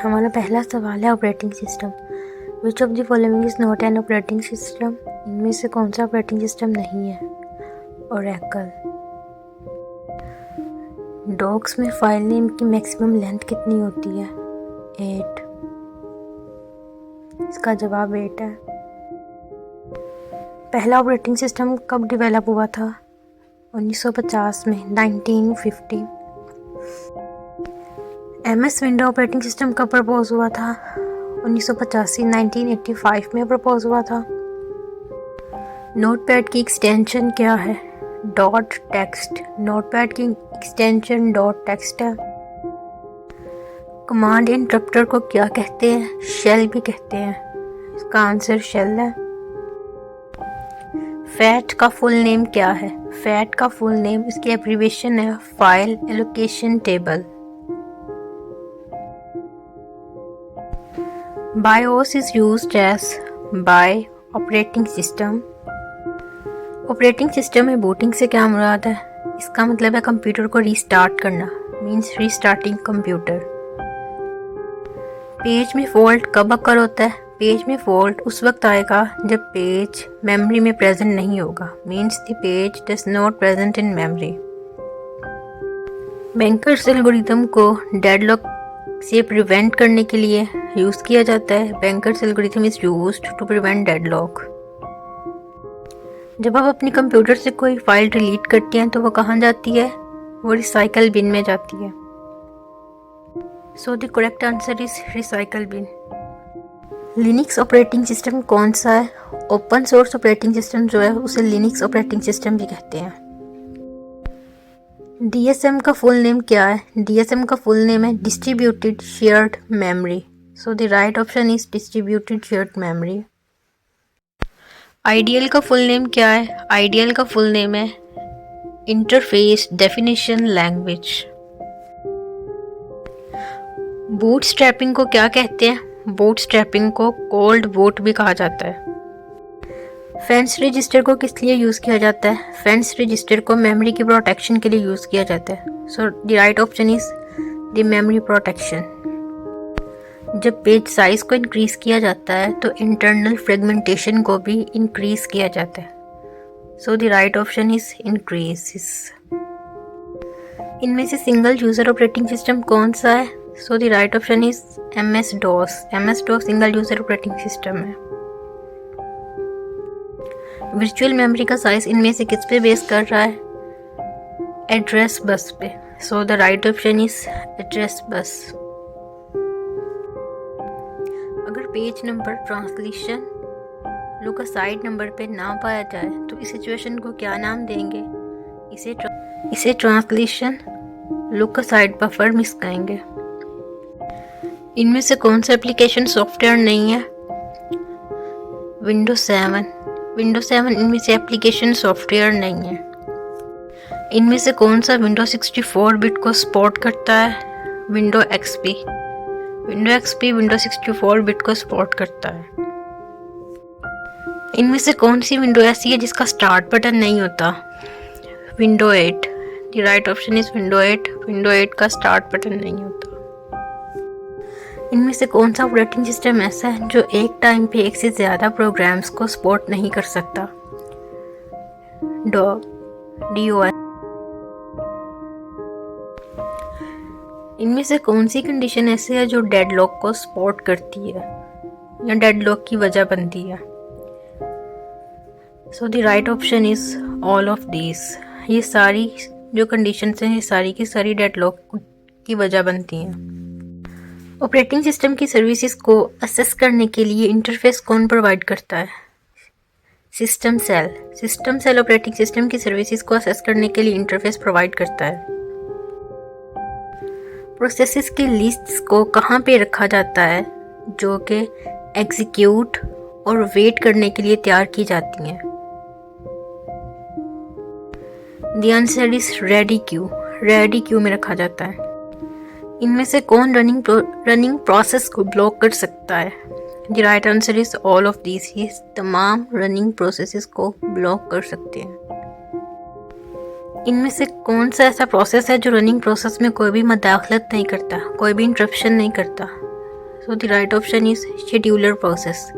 हमारा पहला सवाल है operating system. Which of the following is not an operating system? इनमें से कौन सा ऑपरेटिंग सिस्टम नहीं है? ओरेकल। डॉक्स में फाइल नेम की मैक्सिमम लेंथ कितनी होती है? 8। इसका जवाब 8 है। पहला ऑपरेटिंग सिस्टम कब डेवलप हुआ था? 1950 में, 1950। MS विंडो ऑपरेटिंग सिस्टम कब प्रपोज हुआ था? 1985, 1985 में प्रपोज हुआ था। नोटपैड की एक्सटेंशन क्या है? Dot text. नोटपैड की एक्सटेंशन डॉट टेक्स्ट है। कमांड इंटरप्टर को क्या कहते हैं? शेल भी कहते हैं। इसका आंसर शेल है। फैट का फुल नेम क्या है? फैट का फुल नेम, इसकी एब्रीविएशन है file allocation table. BIOS is used as by operating system. Operating system में बूटिंग से क्या मुराद है? इसका मतलब है कंप्यूटर को रीस्टार्ट करना, मींस रीस्टार्टिंग कंप्यूटर। पेज में फॉल्ट कब अकर होता है? पेज में फॉल्ट उस वक्त आएगा जब पेज मेमोरी में प्रेजेंट नहीं होगा, means the page does not present in memory. Bankers algorithm को डेडलॉक से प्रिवेंट करने के लिए यूज़ किया जाता है। Bankers algorithm is used to prevent deadlock. जब आप अपने कंप्यूटर से कोई फाइल डिलीट करते हैं तो वो कहाँ जाती है? वो रिसाइकल बिन में जाती है। So the correct answer is recycle bin. Linux operating system कौन सा है? ओपन सोर्स ऑपरेटिंग सिस्टम जो है उसे लिनक्स ऑपरेटिंग सिस्टम भी कहते हैं। DSM का फुल नेम क्या है? DSM का फुल नेम है distributed shared memory. So the right option is distributed shared memory. IDL का फुल नेम क्या है? IDL का फुल नेम है इंटरफेस डेफिनेशन लैंग्वेज। बूटस्ट्रैपिंग को क्या कहते हैं? बूटस्ट्रैपिंग को कोल्ड बूट भी कहा जाता है। फेंस रजिस्टर को किस लिए यूज़ किया जाता है? फेंस रजिस्टर को मेमोरी की प्रोटेक्शन के लिए यूज़ किया जाता है। So the right option is the memory protection. जब पेज साइज को इंक्रीज किया जाता है तो इंटरनल फ्रेगमेंटेशन को भी इंक्रीज किया जाता है। So the right option is increases. इनमें से सिंगल यूज़र ऑपरेटिंग सिस्टम कौन सा है? So the right option is MS-DOS। MS-DOS single user operating system है। वर्चुअल मेमोरी का साइज इनमें से किस पे बेस कर रहा है? एड्रेस बस पे। So the right option is address bus. अगर page number translation lookaside number पे ना पाया जाए तो इस सिचुएशन को क्या नाम देंगे? इसे translation look aside buffer miss कहेंगे। इनमें से कौन सा एप्लीकेशन सॉफ्टवेयर नहीं है? Windows 7। Windows 7 इनमें से एप्लीकेशन सॉफ्टवेयर नहीं है। इनमें से कौन सा Windows 64 बिट को सपोर्ट करता है? Windows XP। Windows XP Windows 64 bit को सपोर्ट करता है। इनमें से कौन सी विंडो ऐसी है जिसका स्टार्ट बटन नहीं होता? Windows 8। The right option is Windows 8। Windows 8 का स्टार्ट बटन नहीं होता। इनमें से कौन सा ऑपरेटिंग सिस्टम ऐसा है जो एक टाइम पे एक से ज़्यादा प्रोग्राम्स को सपोर्ट नहीं कर सकता? DOS। इनमें से कौन सी कंडीशन ऐसी है जो डेडलॉक को सपोर्ट करती है या डेडलॉक की वजह बनती है? So the right option is all of these. ये सारी जो कंडीशंस हैं ये सारी की सारी डेडलॉक की वजह बनती हैं। ऑपरेटिंग सिस्टम की सर्विसेज को असेस करने के लिए इंटरफेस कौन प्रोवाइड करता है? System shell. System shell operating system की सर्विसेज को असेस करने के लिए इंटरफेस प्रोवाइड करता है। प्रोसेसेस की लिस्ट्स को कहाँ पे रखा जाता है जो कि एग्जीक्यूट और वेट करने के लिए तैयार की जाती हैं? The answer is ready queue. Ready queue में रखा जाता है। इनमें से कौन रनिंग प्रोसेस को ब्लॉक कर सकता है? The right answer is all of these. ये तमाम रनिंग प्रोसेसेस को ब्लॉक कर सकते हैं। इनमें से कौन सा ऐसा प्रोसेस है जो रनिंग प्रोसेस में कोई भी मदाखलत नहीं करता, कोई भी इंटरप्शन नहीं करता? So the right option is scheduler process.